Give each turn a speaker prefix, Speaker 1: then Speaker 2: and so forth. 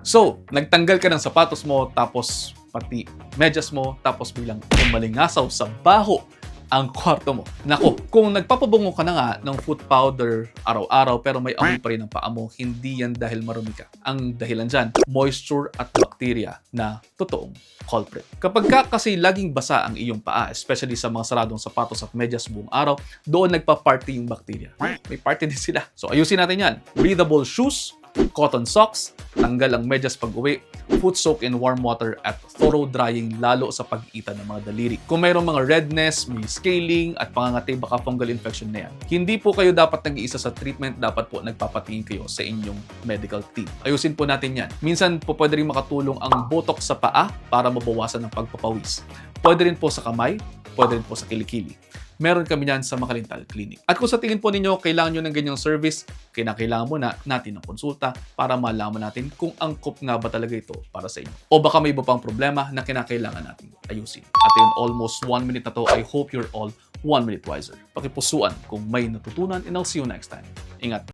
Speaker 1: So, nagtanggal ka ng sapatos mo, tapos pati medyas mo, tapos biglang umalingasaw sa baho ang kwarto mo. Nako, kung nagpapabungo ka na nga ng foot powder araw-araw pero may amoy pa rin ang paa mo, hindi yan dahil marumi ka. Ang dahilan dyan, moisture at bacteria na totoong culprit. Kapag ka kasi laging basa ang iyong paa, especially sa mga saradong sapatos at medyas buong araw, doon nagpa-party yung bacteria. May party din sila. So ayusin natin yan. Breathable shoes, cotton socks, tanggal ang medyas pag-uwi, foot soak in warm water at thorough drying lalo sa pag-iita ng mga daliri. Kung mayroong mga redness, may scaling at pangangati, baka fungal infection na yan. Hindi po kayo dapat nag-iisa sa treatment, dapat po nagpapatingin kayo sa inyong medical team. Ayusin po natin yan. Minsan po pwede rin makatulong ang botox sa paa para mabawasan ang pagpapawis. Pwede rin po sa kamay, pwede rin po sa kilikili. Meron kami yan sa Makalintal Clinic. At kung sa tingin po ninyo, kailangan nyo ng ganyang service, kailangan mo na natin ng konsulta para malaman natin kung angkop nga ba talaga ito para sa inyo. O baka may iba pang problema na kinakailangan natin ayusin. At yun, almost 1 minute na to, I hope you're all 1 minute wiser. Pakipusuan kung may natutunan and I'll see you next time. Ingat!